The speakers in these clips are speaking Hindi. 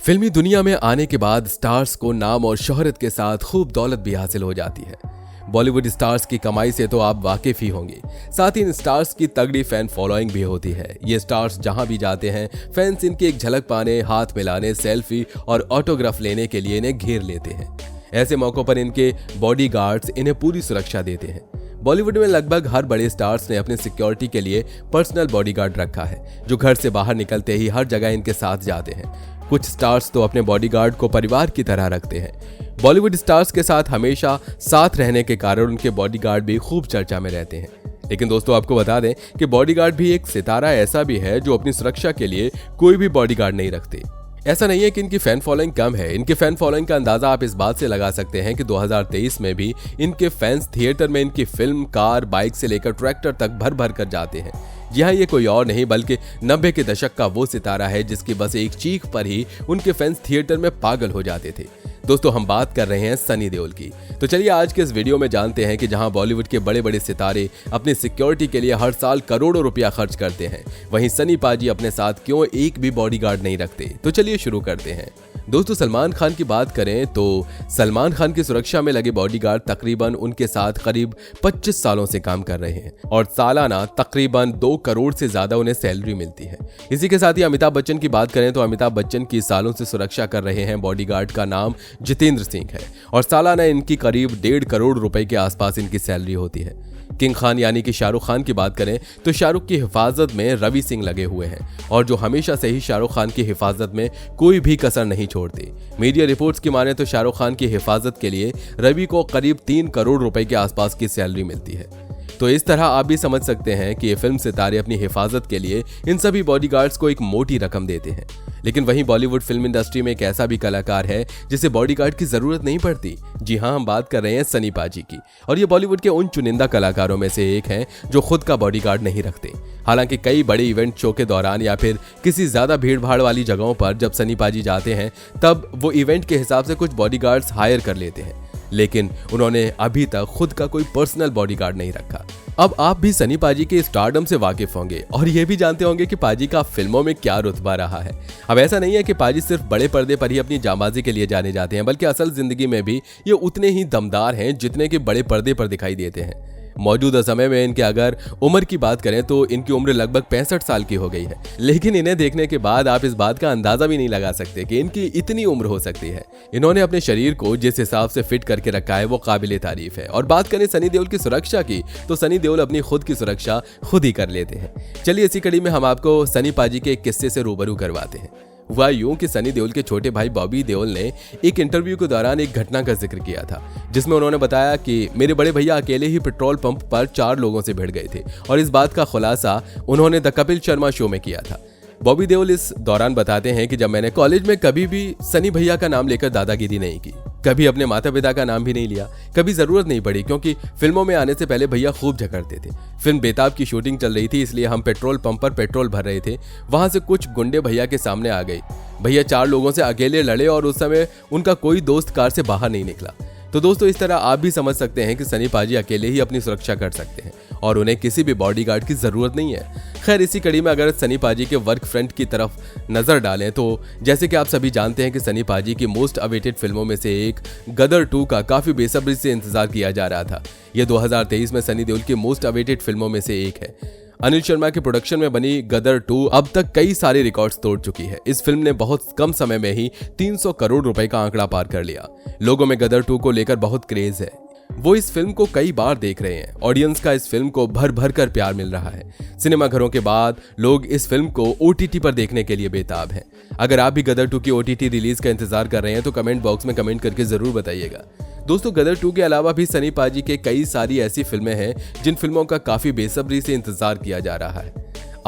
फिल्मी दुनिया में आने के बाद स्टार्स को नाम और शोहरत के साथ खूब दौलत भी हासिल हो जाती है। बॉलीवुड स्टार्स की कमाई से तो आप वाकिफ ही होंगे, साथ ही इन स्टार्स की तगड़ी फैन फॉलोइंग भी होती है। ये स्टार्स जहां भी जाते हैं, फैंस इनकी एक झलक पाने, हाथ मिलाने, सेल्फी और ऑटोग्राफ लेने के लिए इन्हें घेर लेते हैं। ऐसे मौकों पर इनके बॉडीगार्ड्स इन्हें पूरी सुरक्षा देते हैं। बॉलीवुड में लगभग हर बड़े स्टार्स ने अपने सिक्योरिटी के लिए पर्सनल बॉडीगार्ड रखा है, जो घर से बाहर निकलते ही हर जगह इनके साथ जाते हैं। कुछ स्टार्स तो अपने बॉडीगार्ड को परिवार की तरह रखते हैं। बॉलीवुड स्टार्स के साथ हमेशा साथ रहने के कारण उनके बॉडीगार्ड भी खूब चर्चा में रहते हैं। लेकिन दोस्तों, आपको बता दें कि बॉडीगार्ड भी एक सितारा ऐसा भी है जो अपनी सुरक्षा के लिए कोई भी बॉडीगार्ड नहीं रखते। ऐसा नहीं है कि इनकी फैन फॉलोइंग कम है। इनके फैन फॉलोइंग का अंदाजा आप इस बात से लगा सकते हैं कि 2023 में भी इनके फैंस थिएटर में इनकी फिल्म, कार, बाइक से लेकर ट्रैक्टर तक भर भर कर जाते हैं। जी हाँ, ये कोई और नहीं बल्कि 90 के दशक का वो सितारा है जिसकी बस एक चीख पर ही उनके फैंस थिएटर में पागल हो जाते थे। दोस्तों, हम बात कर रहे हैं सनी देओल की। तो चलिए आज के इस वीडियो में जानते हैं कि जहां बॉलीवुड के बड़े बड़े सितारे अपनी सिक्योरिटी के लिए हर साल करोड़ों रुपया खर्च करते हैं, वहीं सनी पाजी अपने साथ क्यों एक भी बॉडीगार्ड नहीं रखते। तो चलिए शुरू करते हैं। दोस्तों, सलमान खान की बात करें तो सलमान खान की सुरक्षा में लगे बॉडीगार्ड तकरीबन उनके साथ करीब 25 सालों से काम कर रहे हैं और सालाना तकरीबन 2 करोड़ से ज्यादा उन्हें सैलरी मिलती है। इसी के साथ ही अमिताभ बच्चन की बात करें तो अमिताभ बच्चन की सालों से सुरक्षा कर रहे हैं बॉडीगार्ड का नाम जितेंद्र सिंह है और सालाना इनकी करीब 1.5 करोड़ रुपए के आसपास इनकी सैलरी होती है। किंग खान यानी कि शाहरुख खान की बात करें तो शाहरुख की हिफाजत में रवि सिंह लगे हुए हैं और जो हमेशा से ही शाहरुख खान की हिफाजत में कोई भी कसर नहीं छोड़ते। मीडिया रिपोर्ट्स की माने तो शाहरुख खान की हिफाजत के लिए रवि को करीब 3 करोड़ रुपए के आसपास की सैलरी मिलती है। तो इस तरह आप भी समझ सकते हैं कि ये फिल्म सितारे अपनी हिफाजत के लिए इन सभी बॉडीगार्ड्स को एक मोटी रकम देते हैं। लेकिन वहीं बॉलीवुड फिल्म इंडस्ट्री में एक ऐसा भी कलाकार है जिसे बॉडीगार्ड की जरूरत नहीं पड़ती। जी हाँ, हम बात कर रहे हैं सनी पाजी की और ये बॉलीवुड के उन चुनिंदा कलाकारों में से एक हैं जो खुद का बॉडीगार्ड नहीं रखते। हालांकि कई बड़े इवेंट शो के दौरान या फिर किसी ज्यादा भीड़ भाड़ वाली जगहों पर जब सनी पाजी जाते हैं तब वो इवेंट के हिसाब से कुछ बॉडीगार्ड्स हायर कर लेते हैं, लेकिन उन्होंने अभी तक खुद का कोई पर्सनल बॉडीगार्ड नहीं रखा। अब आप भी सनी पाजी के स्टारडम से वाकिफ होंगे और ये भी जानते होंगे कि पाजी का फिल्मों में क्या रुतबा रहा है। अब ऐसा नहीं है कि पाजी सिर्फ बड़े पर्दे पर ही अपनी जांबाजी के लिए जाने जाते हैं, बल्कि असल जिंदगी में भी ये उतने ही दमदार हैं जितने कि बड़े पर्दे पर दिखाई देते हैं। मौजूदा समय में इनके अगर उम्र की बात करें तो इनकी उम्र लगभग 65 साल की हो गई है, लेकिन इन्हें देखने के बाद आप इस बात का अंदाजा भी नहीं लगा सकते कि इनकी इतनी उम्र हो सकती है। इन्होंने अपने शरीर को जिस हिसाब से फिट करके रखा है वो काबिले तारीफ है। और बात करें सनी देओल की सुरक्षा की तो सनी देओल अपनी खुद की सुरक्षा खुद ही कर लेते हैं। चलिए इसी कड़ी में हम आपको सनी पाजी के एक किस्से से रूबरू करवाते हैं। हुआ यूं कि सनी देओल के छोटे भाई बॉबी देओल ने एक इंटरव्यू के दौरान एक घटना का जिक्र किया था, जिसमें उन्होंने बताया कि मेरे बड़े भैया अकेले ही पेट्रोल पंप पर 4 लोगों से भिड़ गए थे और इस बात का खुलासा उन्होंने द कपिल शर्मा शो में किया था। बॉबी देओल इस दौरान बताते हैं कि जब मैंने कॉलेज में कभी भी सनी भैया का नाम लेकर दादागिरी नहीं की, कभी अपने माता पिता का नाम भी नहीं लिया, कभी जरूरत नहीं पड़ी, क्योंकि फिल्मों में आने से पहले भैया खूब झगड़ते थे। फिल्म बेताब की शूटिंग चल रही थी, इसलिए हम पेट्रोल पंप पर पेट्रोल भर रहे थे। वहां से कुछ गुंडे भैया के सामने आ गए। भैया 4 लोगों से अकेले लड़े और उस समय उनका कोई दोस्त कार से बाहर नहीं निकला। तो दोस्तों, इस तरह आप भी समझ सकते हैं कि सनी पाजी अकेले ही अपनी सुरक्षा कर सकते हैं और उन्हें किसी भी बॉडीगार्ड की जरूरत नहीं है। खैर, इसी कड़ी में अगर सनी पाजी के वर्क फ्रंट की तरफ नजर डालें तो जैसे कि आप सभी जानते हैं कि सनी पाजी की मोस्ट अवेटेड फिल्मों में से एक गदर 2 का काफी बेसब्री से इंतजार किया जा रहा था। यह 2023 में सनी देओल की मोस्ट अवेटेड फिल्मों में से एक है। अनिल शर्मा के प्रोडक्शन में बनी गदर 2 अब तक कई सारे रिकॉर्ड्स तोड़ चुकी है। इस फिल्म ने बहुत कम समय में ही 300 करोड़ रुपए का आंकड़ा पार कर लिया। लोगों में गदर 2 को लेकर बहुत क्रेज है। वो इस फिल्म को कई बार देख रहे हैं। ऑडियंस का इस फिल्म को भर भर कर प्यार मिल रहा है। सिनेमा घरों के बाद लोग इस फिल्म को OTT पर देखने के लिए बेताब हैं। अगर आप भी गदर 2 की OTT रिलीज का इंतजार कर रहे हैं तो कमेंट बॉक्स में कमेंट करके जरूर बताइएगा। दोस्तों, गदर 2 के अलावा भी सनी पाजी के कई सारी ऐसी फिल्में हैं जिन फिल्मों का काफी बेसब्री से इंतजार किया जा रहा है।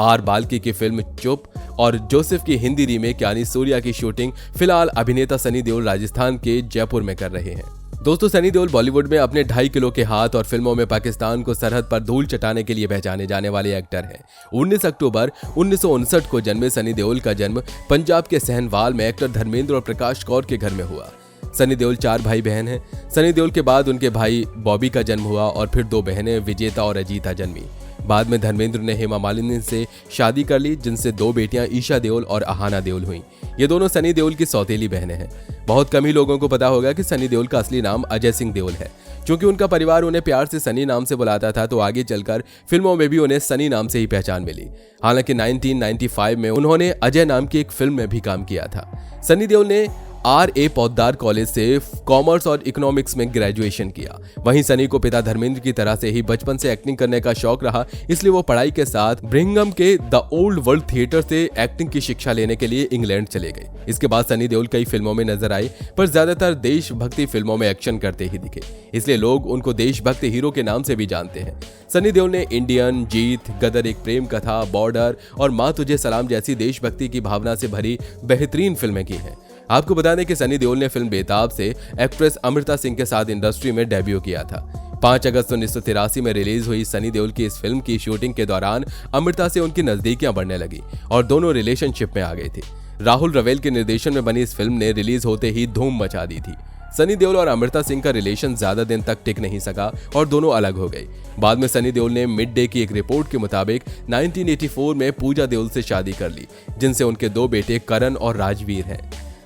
आर बाल्की की फिल्म चुप और जोसेफ की हिंदी रीमेक यानी सूर्या की शूटिंग फिलहाल अभिनेता सनी देओल राजस्थान के जयपुर में कर रहे हैं। दोस्तों, सनी देओल बॉलीवुड में अपने 2.5 किलो के हाथ और फिल्मों में पाकिस्तान को सरहद पर धूल चटाने के लिए पहचाने जाने वाले एक्टर हैं। 19 अक्टूबर 1959 को जन्मे सनी देओल का जन्म पंजाब के सहनवाल में एक्टर धर्मेंद्र और प्रकाश कौर के घर में हुआ। सनी देओल 4 भाई बहन हैं। सनी देओल के बाद उनके भाई बॉबी का जन्म हुआ और फिर 2 बहनें विजेता और अजीता जन्मी। बाद में धर्मेंद्र ने हेमा मालिनी से शादी कर ली, जिनसे 2 बेटियां ईशा देओल और अहाना देओल हुई। ये दोनों सनी देओल की सौतेली बहनें हैं। बहुत कम ही लोगों को पता होगा कि सनी देओल का असली नाम अजय सिंह देओल है। क्योंकि उनका परिवार उन्हें प्यार से सनी नाम से बुलाता था, तो आगे चलकर फिल्मों में भी उन्हें सनी नाम से ही पहचान मिली। हालांकि 1995 में उन्होंने अजय नाम की एक फिल्म में भी काम किया था। सनी देओल ने RA पोद्दार कॉलेज से कॉमर्स और इकोनॉमिक्स में ग्रेजुएशन किया। वहीं सनी को पिता धर्मेंद्र की तरह से ही बचपन से एक्टिंग करने का शौक रहा, इसलिए वो पढ़ाई के साथ ब्रिंघम के द ओल्ड वर्ल्ड थिएटर से एक्टिंग की शिक्षा लेने के लिए इंग्लैंड चले गए। इसके बाद सनी देओल कई फिल्मों में नजर आए, पर ज्यादातर देशभक्ति फिल्मों में एक्शन करते ही दिखे, इसलिए लोग उनको देशभक्त हीरो के नाम से भी जानते हैं। सनी देओल ने इंडियन, जीत, गदर एक प्रेम कथा, बॉर्डर और माँ तुझे सलाम जैसी देशभक्ति की भावना से भरी बेहतरीन फिल्में की हैं। आपको बता दें कि सनी देओल ने फिल्म बेताब से एक्ट्रेस अमृता सिंह के साथ इंडस्ट्री में डेब्यू किया था। 5 अगस्त 1983 में रिलीज हुई सनी देओल की इस फिल्म की शूटिंग के दौरान अमृता से उनकी नजदीकियां बढ़ने लगी और दोनों रिलेशनशिप में आ गए थे। राहुल रवेल के निर्देशन में बनी इस फिल्म ने रिलीज होते ही धूम मचा दी थी। सनी देओल और अमृता सिंह का रिलेशन ज्यादा दिन तक टिक नहीं सका और दोनों अलग हो गए। बाद में सनी देओल ने मिड डे की एक रिपोर्ट के मुताबिक 1984 में पूजा देओल से शादी कर ली, जिनसे उनके 2 बेटे करण और राजवीर हैं।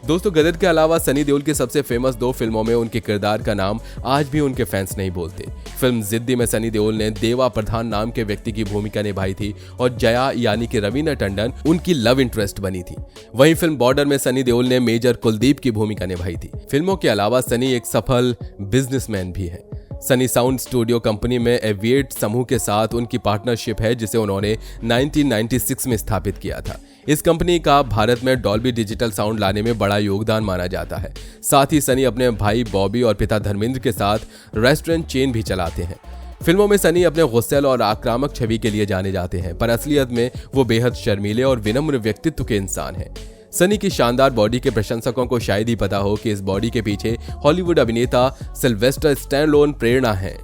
दोस्तों, गदर के अलावा सनी देओल की सबसे फेमस 2 फिल्मों में उनके किरदार का नाम आज भी उनके फैंस नहीं भूलते। फिल्म जिद्दी में सनी देओल ने देवा प्रधान नाम के व्यक्ति की भूमिका निभाई थी और जया यानी कि रवीना टंडन उनकी लव इंटरेस्ट बनी थी। वहीं फिल्म बॉर्डर में सनी देओल ने मेजर कुलदीप की भूमिका निभाई थी। फिल्मों के अलावा सनी एक सफल बिजनेसमैन भी है। सनी साउंड स्टूडियो कंपनी में एविएट समूह के साथ उनकी पार्टनरशिप है, जिसे उन्होंने 1996 में स्थापित किया था। इस कंपनी का भारत में डॉल्बी डिजिटल साउंड लाने में बड़ा योगदान माना जाता है। साथ ही सनी अपने भाई बॉबी और पिता धर्मेंद्र के साथ रेस्टोरेंट चेन भी चलाते हैं। फिल्मों में सनी अपने गुस्सैल और आक्रामक छवि के लिए जाने जाते हैं, पर असलियत में वो बेहद शर्मीले और विनम्र व्यक्तित्व के इंसान हैं। सनी की शानदार बॉडी के प्रशंसकों को शायद ही पता हो कि इस बॉडी के पीछे हॉलीवुड अभिनेता सिल्वेस्टर स्टैलोन प्रेरणा है।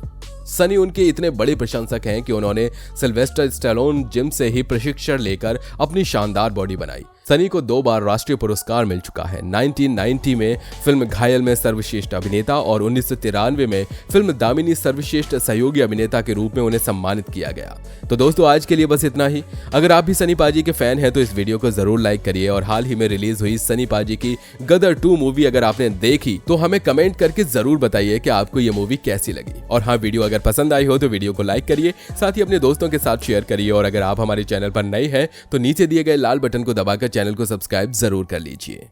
सनी उनके इतने बड़े प्रशंसक हैं कि उन्होंने सिल्वेस्टर स्टैलोन जिम से ही प्रशिक्षण लेकर अपनी शानदार बॉडी बनाई। सनी को 2 बार राष्ट्रीय पुरस्कार मिल चुका है। 1990 में फिल्म घायल में सर्वश्रेष्ठ अभिनेता और 1993 में फिल्म दामिनी सर्वश्रेष्ठ सहयोगी अभिनेता के रूप में उन्हें सम्मानित किया गया। तो दोस्तों, आज के लिए बस इतना ही। अगर आप भी सनी पाजी के फैन हैं तो इस वीडियो को जरूर लाइक करिए और हाल ही में रिलीज हुई सनी पाजी की गदर 2 मूवी अगर आपने देखी तो हमें कमेंट करके जरूर बताइए कि आपको ये मूवी कैसी लगी। और हाँ, वीडियो अगर पसंद आई हो तो वीडियो को लाइक करिए, साथ ही अपने दोस्तों के साथ शेयर करिए। और अगर आप हमारे चैनल पर नए हैं तो नीचे दिए गए लाल बटन को दबाकर चैनल को सब्सक्राइब जरूर कर लीजिए।